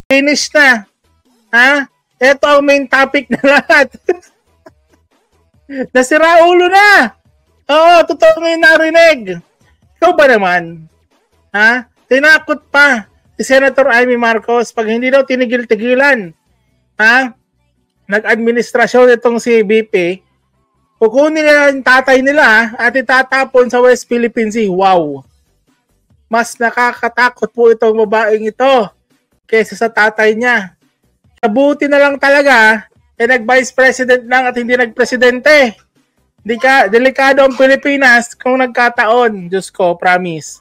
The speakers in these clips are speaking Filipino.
Finish na. Ha? Ito ang main topic na lahat. Nasira ulo na. Oo, totoo mo yung narinig. Ikaw ba naman? Ha? Tinakot pa si Senator Amy Marcos pag hindi daw tinigil-tigilan. Ha? Nag-administrasyon itong si BP. Kukunin nila yung tatay nila at itatapon sa West Philippine Sea. Wow! Mas nakakatakot po itong babaeng ito kaysa sa tatay niya. Kabuti na lang talaga nag-vice president lang at hindi nag-presidente. Delikado ang Pilipinas kung nagkataon. Diyos ko, promise.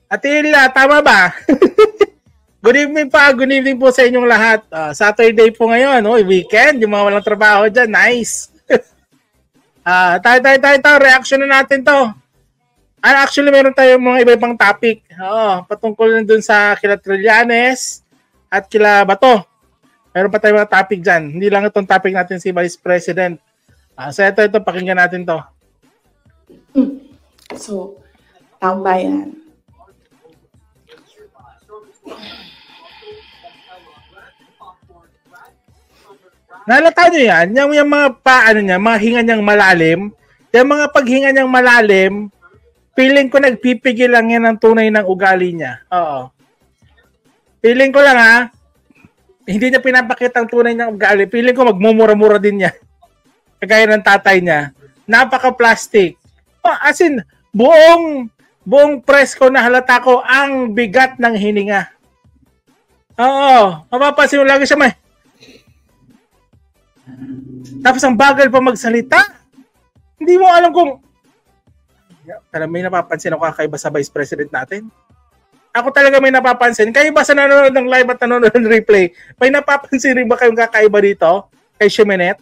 Atila, tama ba? Good evening po sa inyong lahat. Saturday po ngayon, weekend, yung mga walang trabaho dyan, nice. Tayo, reaction na natin to. Actually, meron tayong mga iba-ibang topic. Patungkol na dun sa kila Trillanes at kila Bato. Meron pa tayong mga topic dyan. Hindi lang itong topic natin si Vice President. So ito, pakinggan natin to. So, tambayan. Nalata nyo yan, yung mga paano niya, mga hinga niyang malalim, yung mga paghinga niyang malalim, feeling ko nagpipigil lang yan ng tunay ng ugali niya. Oo. Feeling ko lang hindi niya pinapakita ang tunay ng ugali. Feeling ko magmumura-mura din niya. Kagaya ng tatay niya. Napaka-plastic. As in, buong press ko na halata ko ang bigat ng hininga. Oo. Mapapansin mo lagi siya tapos ang bagal pa magsalita. Hindi mo alam kung may napapansin ako kakaiba sa Vice President natin. Ako talaga may napapansin. Kayo ba sa nanonood ng live at nanonood ng replay, may napapansin rin ba kayong kakaiba dito kay Shemenet?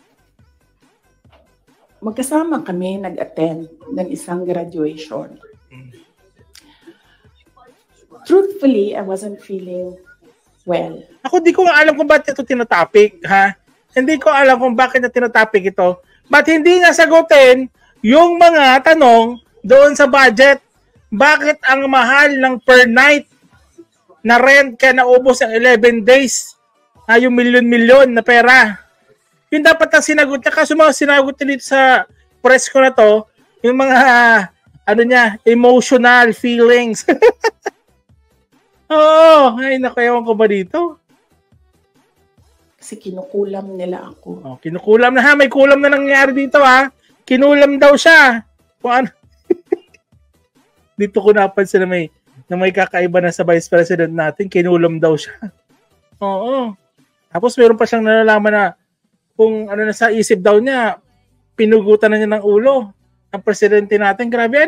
Magkasama kami nag-attend ng isang graduation. Truthfully, I wasn't feeling well. Ako di ko nga alam kung bakit ito tinatopic, ha? Hindi ko alam kung bakit na tinatopic ito. Ba't hindi niya sagutin yung mga tanong doon sa budget? Bakit ang mahal ng per night na rent kaya naubos ang 11 days? Yung milyon-milyon na pera. Yun dapat ang sinagot niya. Kaso mga sinagot niya dito sa press ko na to, yung mga, emotional feelings. Oo, ay nakayawan ko ba dito? Kasi kinukulam nila ako. Kinukulam na may kulam na nangyari dito Kinulam daw siya. Kung ano. Dito ko napansin na may kakaiba na sa Vice President natin, kinulam daw siya. Oo. Tapos meron pa siyang nalalaman na kung ano na sa isip daw niya, pinugutan na niya ng ulo ang presidente natin. Grabe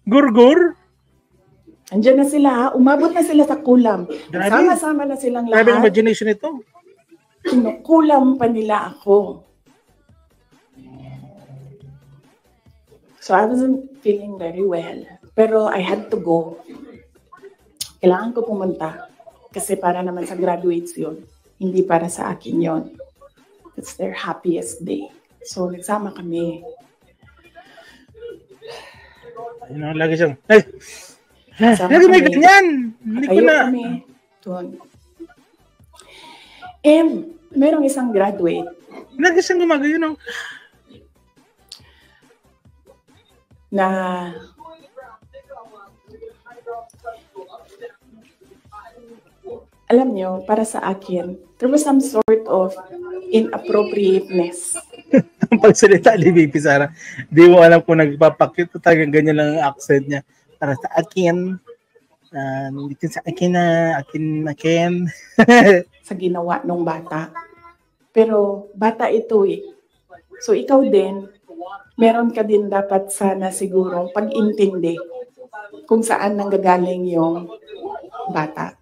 Gurgur. Andiyan na sila umabot na sila sa kulam. Sama-sama na silang lahat. Grabe ang imagination ito. Kinukulam pa nila ako. So I wasn't feeling very well. Pero I had to go. Kailangan ko pumunta. Kasi para naman sa graduates yun. Hindi para sa akin yun. It's their happiest day. So nagsama kami. Lagi siyang, lagi may ganyan. Hindi ko na. Kami doon. Merong isang graduate. Lagi siyang gumagayon, na alam nyo, para sa akin, there was some sort of inappropriateness. Ang pagsalita ni VP Sara, di mo alam kung nagpapakit, talagang ganyan lang ang accent niya. Para sa akin, dito sa akin akin. Sa ginawa ng bata. Pero bata ito So ikaw din, meron ka din dapat sana sigurong pag-intindi kung saan nanggagaling yung bata.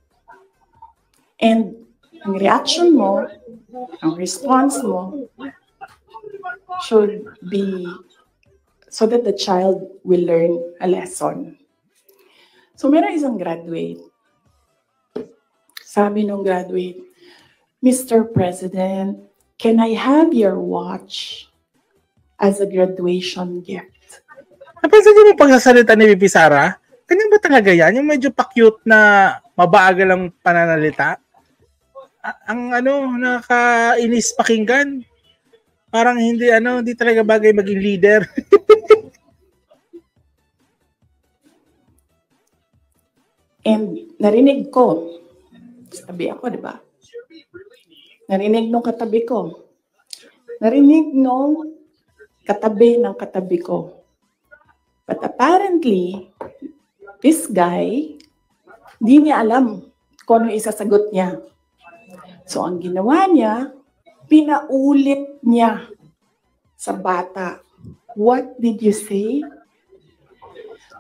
And ang reaction mo, ang response mo, should be so that the child will learn a lesson. So meron isang graduate. Sabi nung graduate, Mr. President, can I have your watch as a graduation gift? Napansin niyo yung pagsasalita ni VP Sara? Ganyan ba talaga yan? Yung medyo pa-cute na mabagal ang pananalita. Ang nakakainis pakinggan. Parang hindi talaga bagay maging leader. And narinig ko, sabi ako, di ba? Narinig nung katabi ko. Narinig nung katabi ng katabi ko. But apparently, this guy, di niya alam kung ano isasagot niya. So, ang ginawa niya, pinaulit niya sa bata. What did you say?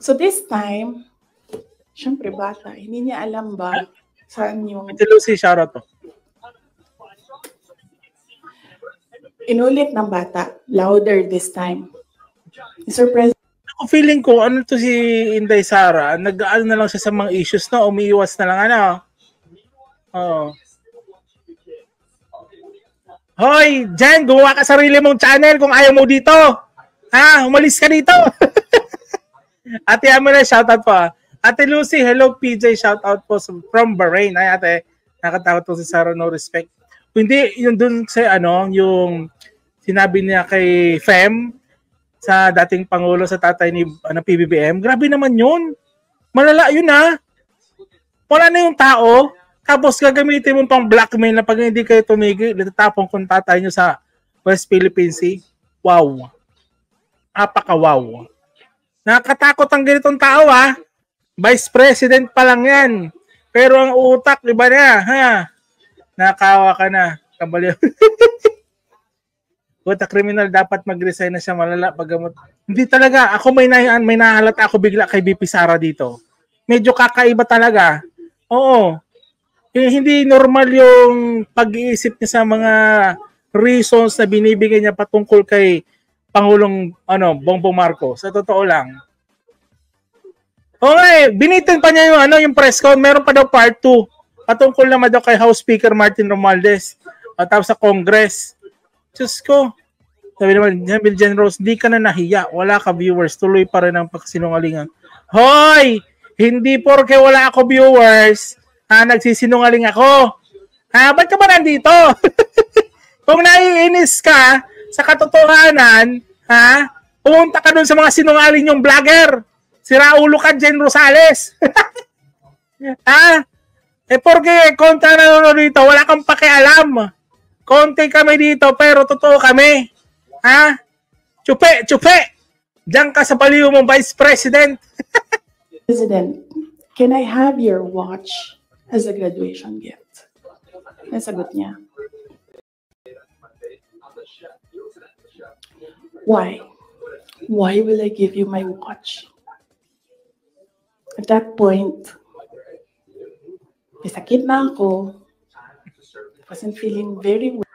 So, this time, syempre bata, hindi niya alam ba saan yung... Ito Lucy, shoutout po. Inulit ng bata, louder this time. Mr. President, Ako feeling ko, to si Inday Sara, nag-ano na lang siya sa mga issues na, umiiwas na lang Hoy, Jen, gumawa ka sarili mong channel kung ayaw mo dito. Umalis ka dito. Ate Amira, shoutout po. Ate Lucy, hello PJ, shoutout po from Bahrain. Ay ate, nakatakot po si Sara, no respect. Hindi, yung dun sa yung sinabi niya kay Fem sa dating Pangulo, sa tatay ni PBBM, grabe naman yun. Malala yun Wala na yung tao, tapos gagamitin mo pang blackmail na pag hindi kayo tumigil, itatapon kung tatay nyo sa West Philippine Sea. Wow. Apaka-wow. Nakakatakot ang ganitong tao Vice President pa lang yan. Pero ang utak, iba na, Nakawa ka na. Kabaliw. Buta kriminal, dapat mag-resign na siya, malala paggamot. Hindi talaga. Ako may nahalata ako bigla kay BP Sara dito. Medyo kakaiba talaga. Oo. Hindi normal yung pag-iisip niya sa mga reasons na binibigay niya patungkol kay Pangulong Bongbong Marcos. Sa totoo lang. Okay, binitin pa niya yung press con. Meron pa daw part 2. Patungkol naman daw kay House Speaker Martin Romualdez at tapos sa Congress. Diyos ko. Sabi naman, Jen Rose, di ka na nahiya. Wala ka viewers. Tuloy pa rin ang pagsinungalingan. Hoy! Hindi porke wala ako viewers, nagsisinungaling ako. Ba't ka ba nandito? Kung naiinis ka sa katotohanan, pumunta ka dun sa mga sinungaling yung vlogger. Sira ulo ka, Jen Rosales. Porque kontra na dito, wala kang pakialam. Konti kami dito, pero totoo kami. Chupe. Diyan ka sa baliw mong Vice President. President, can I have your watch as a graduation gift? Nasagot niya. Why? Why will I give you my watch? At that point, sakit na ako. Wasn't feeling very well.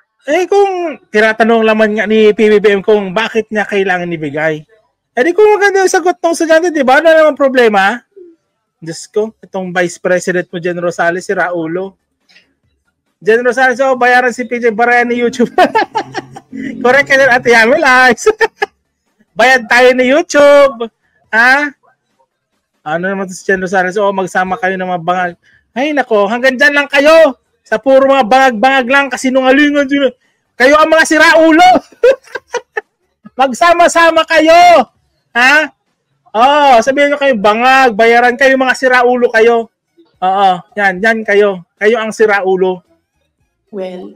Kung tinatanong laman nga ni PBBM kung bakit niya kailangan ibigay. Kung maganda yung sagot ng estudyante, di ba? Ano naman problema? Diyos ko, itong Vice President mo, Jen Rosales, si Raulo. Jen Rosales, bayaran si PJ Barayan ni YouTube. Correct ka din, Ate Yamil, bayad tayo ni YouTube. Ano naman si Jen Rosales? Magsama kayo ng mga bangag. Ay, nako, hanggang dyan lang kayo. Sa puro mga bangag-bangag lang, kasinungalingan. Kayo ang mga siraulo. Magsama-sama kayo. Sabihin nyo kayo, bangag, bayaran kayo, mga siraulo kayo. Yan kayo. Kayo ang siraulo. Well,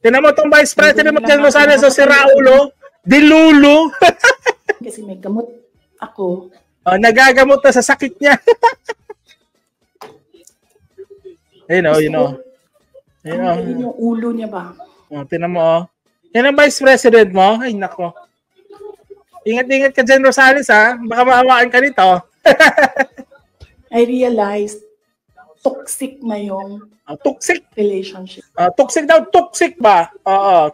tinan mo itong Vice President mo, Jen Rosales, siraulo, dilulo. Kasi may gamot ako. Nagagamot na sa sakit niya. You know. Yung ulo niya ba? Tinan mo, Yan ang Vice President mo? Ay, nako. Ingat-ingat ka, Jen Rosales, Baka mahawakan ka nito. I realized, toxic na yung toxic relationship. Toxic daw, toxic ba?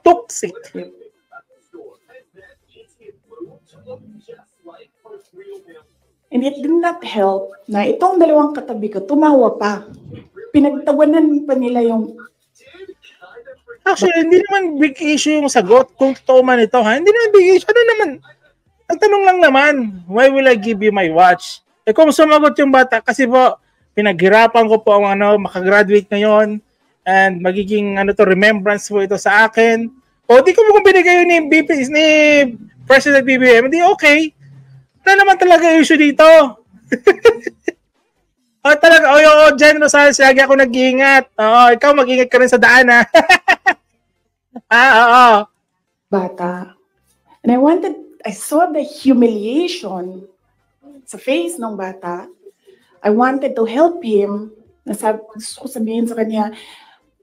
Toxic. And it did not help na itong dalawang katabi ko, tumawa pa. Pinagtawanan pa nila yung... Actually, hindi naman big issue yung sagot. Kung totoo man ito, Hindi naman big issue. Ano naman? Nagtanong lang naman, why will I give you my watch? Kung sumagot yung bata, kasi po, Pinaghirapan ko po ang makagraduate ngayon and magiging remembrance po ito sa akin. O di ko mo kung binigay yun ni President BBM, hindi okay. Wala naman talaga issue dito. Talaga, Jen Rosales, lagi ako nag-iingat. Ikaw mag-ingat ka rin sa daan, ha? Bata. And I saw the humiliation sa face ng bata. I wanted to help him. Gusto ko sabihin sa kanya,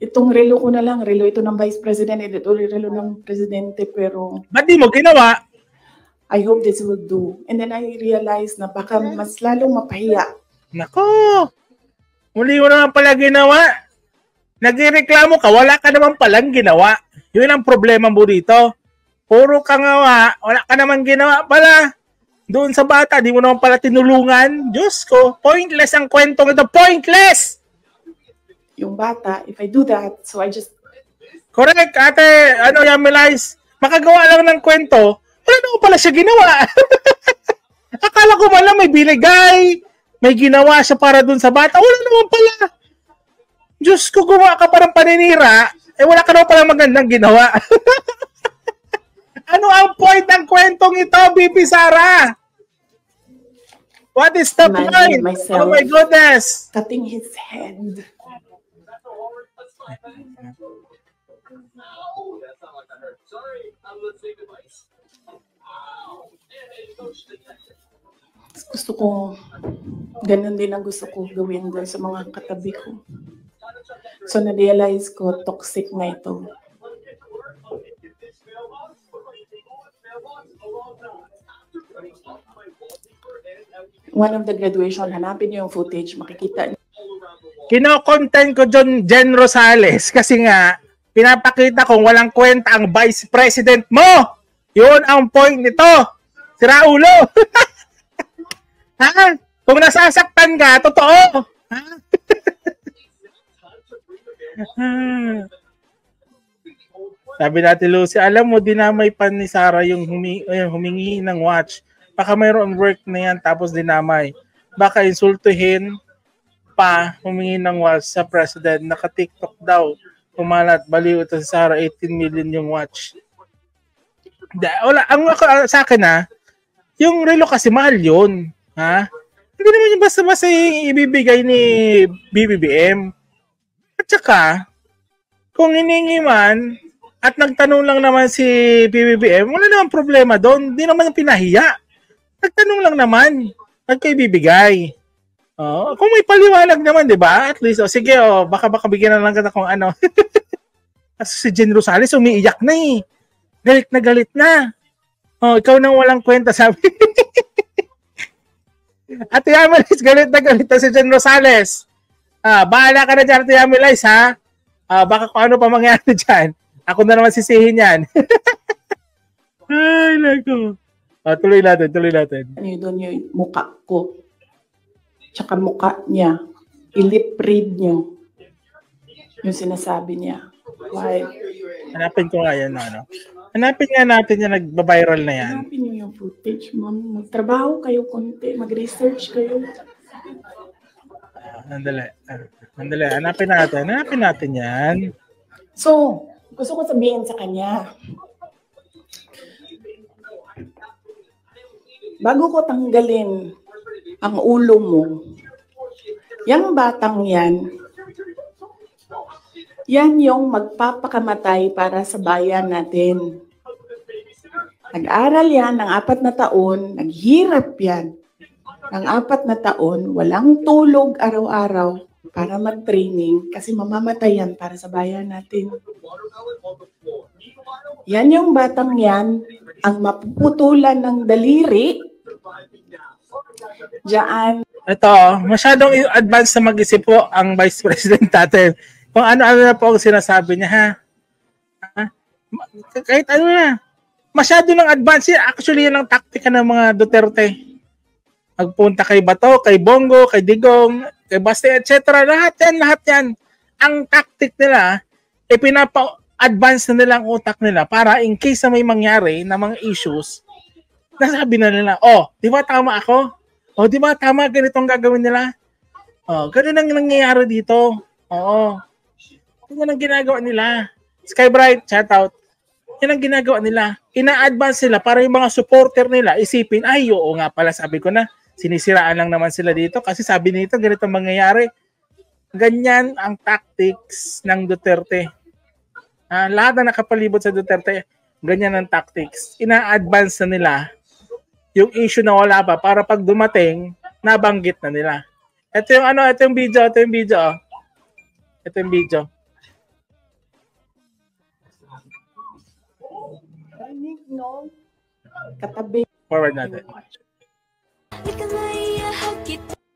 itong relo ko na lang, relo ito ng Vice President, ito relo ng Presidente, pero... Ba't di mo ginawa? I hope this will do. And then I realized na baka mas lalong mapahiya. Nako! Muli mo naman pala ginawa. Nagreklamo ka, wala ka naman palang ginawa. Yun ang problema mo dito. Puro ka nga, wala ka naman ginawa pala. Doon sa bata, di mo naman pala tinulungan. Diyos ko, pointless ang kwentong ito. Pointless! Yung bata, if I do that, so I just... Correct, ate, Yamilais, makagawa lang ng kwento, wala naman pala siya ginawa. Akala ko man lang may binigay, may ginawa siya para dun sa bata. Wala naman pala. Diyos ko, gumawa ka parang paninira, wala ka naman pala magandang ginawa. Ano ang point ng kwentong ito, BP Sara? What is the point? Oh my goodness. Cutting his head. Gusto ko, ganun din ang gusto ko gawin doon sa mga katabi ko. So, na-realize ko, toxic na ito. One of the graduation, hanapin niyo yung footage, makikita niyo. Kino-content ko Jen Rosales kasi nga, pinapakita kong walang kwenta ang Vice President mo. Yun ang point nito. Si Raulo. Ha? Kung nasasaktan ka, totoo. Ha? Sabi natin, Lucy, alam mo, dinamay pa ni Sarah yung humingi ng watch. Baka mayroon work na yan, tapos dinamay. Baka insultuhin pa humingi ng watch sa president. Naka-TikTok daw. Kumalat, baliw ito si Sarah, 18 million yung watch. Wala, sa akin yung relo kasi mahal yun. Ha? Hindi naman yung basta-basta ibibigay ni BBBM. At saka, kung hiningi man, at nagtanong lang naman si BBBM, wala naman problema doon. Hindi naman yung pinahiya. Nagtanong lang naman. At kayo ibibigay. Kung may paliwanag naman, di ba? At least, sige, baka bigyan na lang kita kung ano. Kasi si Jen Rosales, umiiyak na eh. Galit na galit na. Ikaw nang walang kwenta, sabi. Ate Yamilis, galit na si Jen Rosales. Bahala ka na dyan, Ate Yamilis, ha? Baka kung ano pa mangyari dyan. Ako na naman sisihin yan. Ay, naku. Tuloy natin. Ano yun doon yung mukha ko? Tsaka mukha niya. I-lip read niyo. Yung sinasabi niya. Why? Hanapin ko nga yan, Hanapin nga natin yung nagba-viral na yan. Hanapin niyo yung footage, ma'am. Magtrabaho kayo konti. Mag-research kayo. Andali. Hanapin natin yan. So, gusto ko sabihin sa kanya, bago ko tanggalin ang ulo mo, yung batang yan yung magpapakamatay para sa bayan natin. Nag-aral yan ng 4 na taon, naghirap yan ng 4 na taon, walang tulog araw-araw para mag-training kasi mamamatay yan para sa bayan natin. Yan yung batang yan, ang mapuputulan ng daliri. Diyan. Ito, masyadong advanced na mag-isip po ang Vice President natin. Kung ano-ano na po ang sinasabi niya, ha? Kahit ano na. Masyado ng advance. Actually, yan ang taktika ng mga Duterte. Magpunta kay Bato, kay Bongo, kay Digong, kay Baste, etc. Lahat yan. Ang tactic nila, pinapa-advance na nila ang utak nila para in case na may mangyari na mga issues, nasabi na nila, di ba tama ako? Di ba tama ganitong gagawin nila? Oh, ganun ang nangyayari dito. Oo. Ganyan ang ginagawa nila. Skybright, shout out. Yan ang ginagawa nila. Ina-advance sila para yung mga supporter nila isipin, ay, oo nga pala, sabi ko na, sinisiraan lang naman sila dito kasi sabi nito, ganito mangyayari. Ganyan ang tactics ng Duterte. Lahat na nakapalibot sa Duterte, ganyan ang tactics. Ina-advance na nila yung issue na wala pa para pag dumating, nabanggit na nila. Ito yung ano, ito yung video. Ito yung video. No, katabi. Forward natin.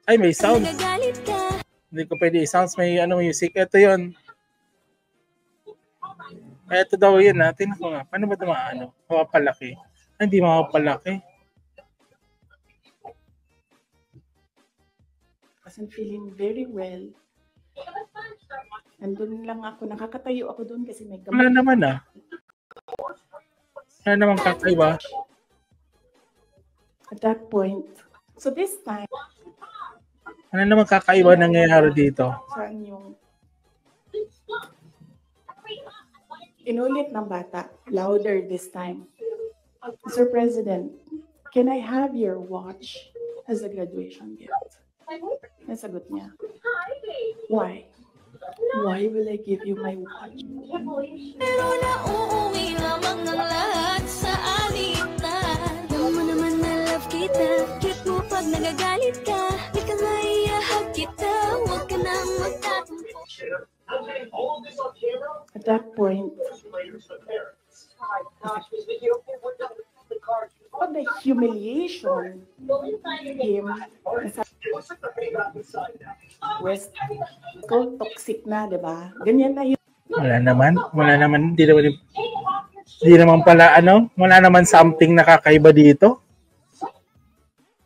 Ay, may sound. Hindi ko pwede i-sounds. May ano, music. Ito yun. Ito daw yun. Tingnan ko nga. Paano ba ito maano? Mapapalaki. Ay, hindi mapapalaki. Wasn't feeling very well. Nandun lang ako. Nakakatayo ako doon kasi may gamot. Wala naman Wala namang kakaiba. At that point. So this time. Ano namang kakaiba nangyayari dito? Saan yung inulit ng bata. Louder this time. Mr. President, can I have your watch as a graduation gift? Nasagot niya. Why? Why will I give you my watch? Pero nauuwi lamang ng lahat sa alitan. Alam mo naman na love kita. Cute mo pag nagagalit ka. Di ka naiyahag kita. Huwag ka nang magtatumpo. At that point, all the humiliation him West ko toxic na, 'di ba? Ganyan na yun. Wala naman, hindi naman pala wala naman something nakakaiba dito.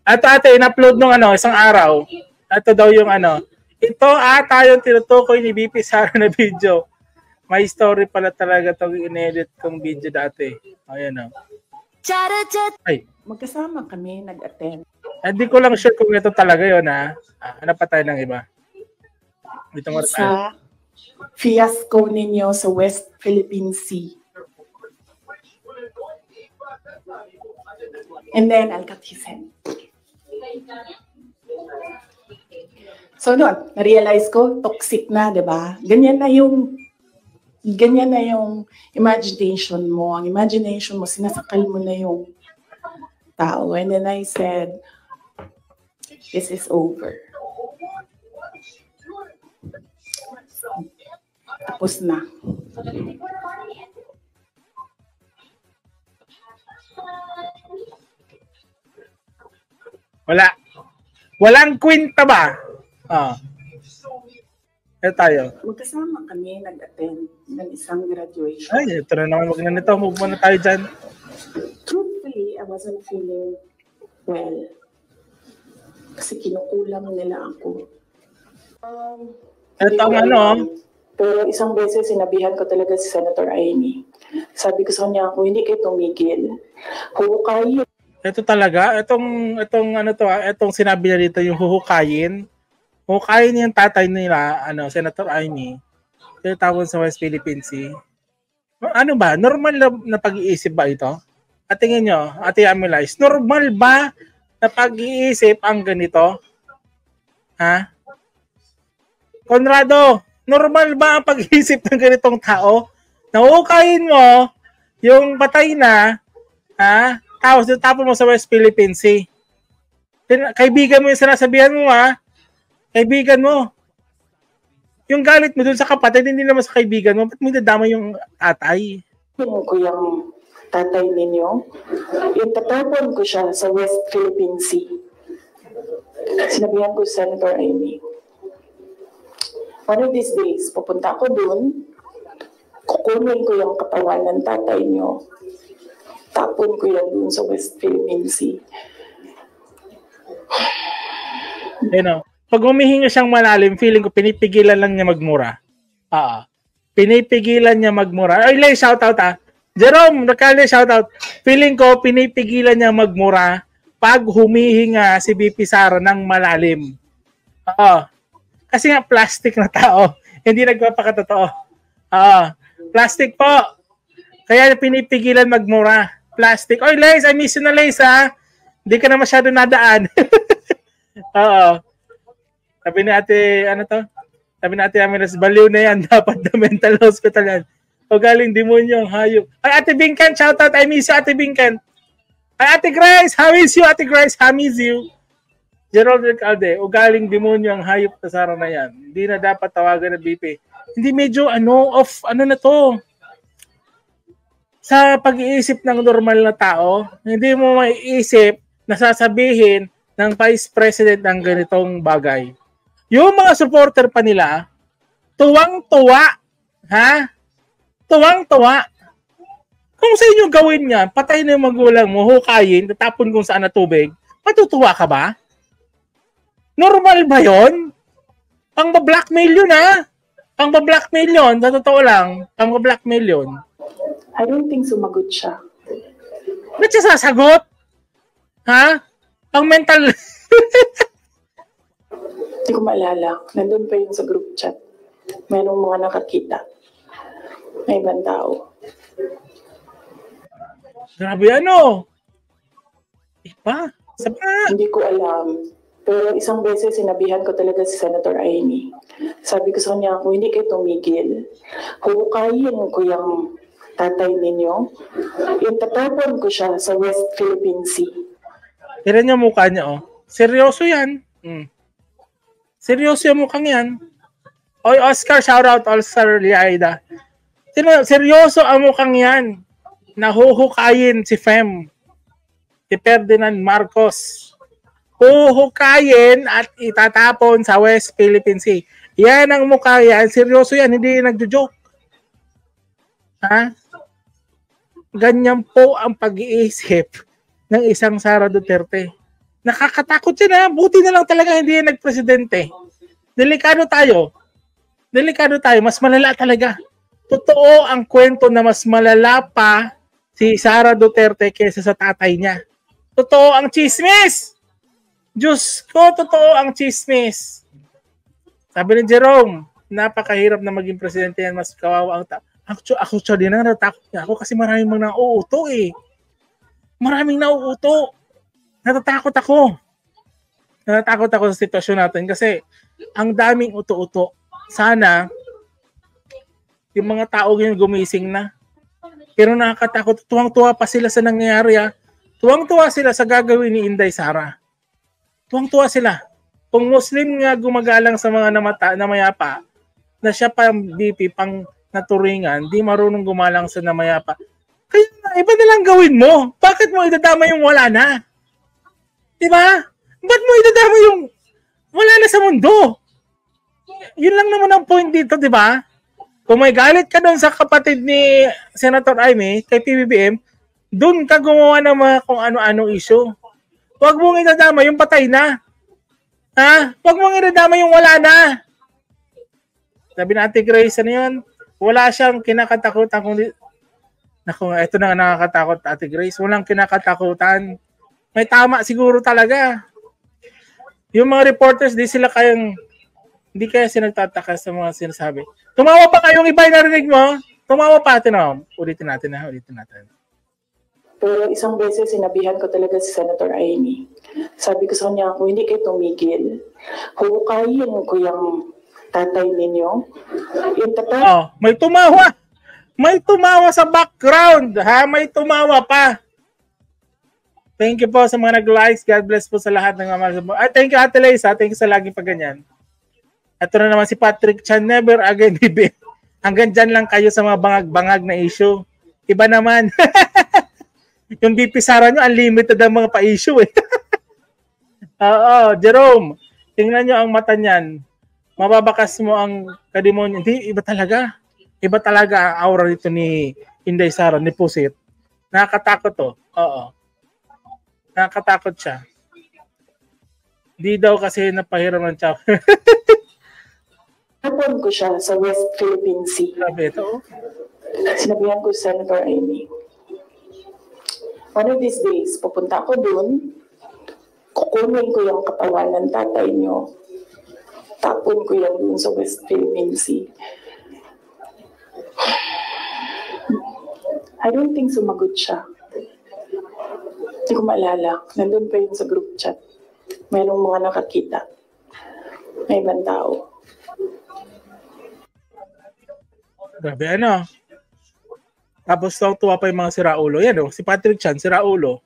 At ate, in-upload nung isang araw. Ito daw yung ito ata yung tinutukoy ni BP Sara na video. May story pala talaga itong in-edit kong video dati. Ayan Ay. Magkasama kami nag-attend. Hindi ko lang sure kung ito talaga yun Hanap pa tayo ng iba. Dito sa fiasco ninyo sa West Philippine Sea. And then, I'll cut his hand. So, noon, na-realize ko, toxic na, di ba? Ganyan na yung imagination mo. Ang imagination mo, sinasakal mo na yung tao. And then I said, this is over. Tapos na. Walang kwenta ba? Ito tayo. Magkasama kami nag-attend ng isang graduation. Ay, ito na naman. Wag na nito. Move muna tayo dyan. Truthfully, I wasn't feeling well. Kasi kinukulang nila ako. Ito ang Pero isang beses sinabihan ko talaga si Senator Amy. Sabi ko sa kanya, kung hindi kayo tumigil, huhukayin. Ito talaga, itong sinabi niya dito, yung huhukayin. Huhukayin yung tatay nila, Senator Amy. Tinatawag sa West Philippine Sea. Ano ba? Normal na pag-iisip ba ito? At tingin nyo, Ate Amelize, normal ba na pag-iisip ang ganito? Conrado, normal ba ang pag-iisip ng ganitong tao? Nahuhukayin mo yung patay na, tapos tapon mo sa West Philippine Sea. Kaibigan mo yung sinasabihan mo, Kaibigan mo. Yung galit mo dun sa kapatid, hindi naman sa kaibigan mo. Ba't mo dadama yung tatay? Ko yung tatay ninyo, itatapon ko siya sa West Philippine Sea. Sinabihan ko sa Senator Amy. One of these days, pupunta ako dun, kukunin ko yung katawan ng tatay niyo, tapon ko yan dun sa West Philippine Sea. Pag humihinga siyang malalim, feeling ko pinipigilan lang niya magmura. Pinipigilan niya magmura. Ay, Lay, shoutout Jerome, Nakali, shoutout. Feeling ko pinipigilan niya magmura pag humihinga si BP Sara ng malalim. Kasi nga plastic na tao, hindi nagpapakatotoo. Plastic po. Kaya pinipigilan magmura. Plastic. Oy, Lace, I miss you na, Lace, ha? Hindi ka na masyado nadaan. Oo. Sabi ni ate, ano to? Sabi ni ate Aminas, baliw na yan. Dapat na mental hospital yan. O galing demonyo, hayop. Ay, ate Binkan, shoutout. I miss you, ate Binkan. Ay, ate Grace, how is you, ate Grace? How is you? Gerald Recalde, o galing demonyo ang hayop na Sara na yan. Hindi na dapat tawagan ng BP. Hindi medyo, na to. Sa pag-iisip ng normal na tao, hindi mo maiisip na sasabihin ng Vice President ng ganitong bagay. Yung mga supporter pa nila, tuwang-tuwa. Ha? Tuwang-tuwa. Kung sa inyo gawin niya, patay na yung magulang mo, hukayin, tatapon kung saan na tubig, matutuwa ka ba? Normal ba yun? Ang ba-blackmail yun, ha? Ang ba-blackmail yun, sa totoo lang, ang ba-blackmail yun. I don't think sumagot siya. Ba't siya sasagot? Ha? Ang mental... Hindi ko maalala. Nandun pa yun sa group chat. Mayroong mga nakakita. May ibang tao. Grabe ano? Iba? Saba? Hindi ko alam. Pero isang beses sinabihan ko talaga si Senator Amy. Sabi ko sa kanya, kung hindi kayo tumigil, huhukayin ko yung tatay ninyo. Itatapon ko siya sa West Philippine Sea. Tira niya mukha niya, oh. Seryoso yan. Seryoso yung mukhang yan. Oy, Oscar, shoutout, Oscar Liaida. Seryoso ang mukhang yan. Nahuhukayin si Fem. Si Ferdinand Marcos. Huhukayin at itatapon sa West Philippine Sea. Yan ang mukha yan. Seryoso yan. Hindi nagjo-joke. Ha? Ganyan po ang pag-iisip ng isang Sara Duterte. Nakakatakot yan, ha? Buti na lang talaga hindi yan nagpresidente. Delikado tayo. Mas malala talaga. Totoo ang kwento na mas malala pa si Sara Duterte kaysa sa tatay niya. Totoo ang chismis. Diyos ko, totoo ang chismis. Sabi ni Jerome, napakahirap na maging presidente yan, mas kawawa ang tao. Actually, natatakot niya ako kasi maraming mga nauuto eh. Maraming nauuto. Natatakot ako sa sitwasyon natin kasi ang daming uto-uto. Sana yung mga tao ngayon gumising na. Pero nakakatakot. Tuwang-tuwa pa sila sa nangyayari. Tuwang-tuwa sila sa gagawin ni Inday Sara. Tuwang-tuwa sila. Kung Muslim nga gumagalang sa mga namayapa, na siya pa BP pang naturingan, di marunong gumalang sa namayapa. Kaya iba na lang gawin mo. Bakit mo idadama yung wala na? Diba? Ba't mo idadama yung wala na sa mundo? Yun lang naman ang point dito, diba? Kung may galit ka doon sa kapatid ni Senator Amy, kay PBBM, doon ka gumawa ng mga kung ano-ano issue. Huwag mong idadama yung patay na. Ha? Huwag mong idadama yung wala na. Sabi natin, Grace, ano yun? Wala siyang kinakatakutan kundi... Naku, ito na nakakatakot, Ate Grace. Walang kinakatakutan. May tama siguro talaga. Yung mga reporters, hindi kaya sinagtataka sa mga sinasabi. Tumawa pa kayong iba yung narinig mo? Tumawa pa, tinom. Ulitin natin. Pero isang beses sinabihan ko talaga si Senator Amy. Sabi ko sa kanya, kung hindi kayo tumigil, huhukayin ko yung tatay ninyo. May tumawa. May tumawa sa background. Ha? May tumawa pa. Thank you po sa mga nag-likes. God bless po sa lahat ng mga thank you, Ate Liza. Thank you sa laging pagganyan. Ito na naman si Patrick Chan. Never again, bibi. Hanggang dyan lang kayo sa mga bangag-bangag na issue. Iba naman. Yung BP Sara nyo, unlimited ang mga pa-issue eh. Oo, Jerome, tingnan nyo ang mata niyan. Mababakas mo ang kademonyo. Hindi, iba talaga. Iba talaga ang aura dito ni Inday Sara, ni Pusit. Nakakatakot to. Oo. Nakakatakot siya. Di daw kasi napahiram ng chow. Napon ko siya sa West Philippine Sea. Grabe ito. Sinabihan ko si Senator Amy. One of these days, pupunta ako dun, kukunin ko yung katawan ng tatay nyo. Tapon ko yan dun sa West Philippine Sea. I don't think sumagot siya. Hindi ko maalala. Nandun pa yun sa group chat. Mayroong mga nakakita. May ibang tao. Grabe, ano? Tapos tuwa pa yung mga siraulo. Yan, si Patrick Chan, siraulo.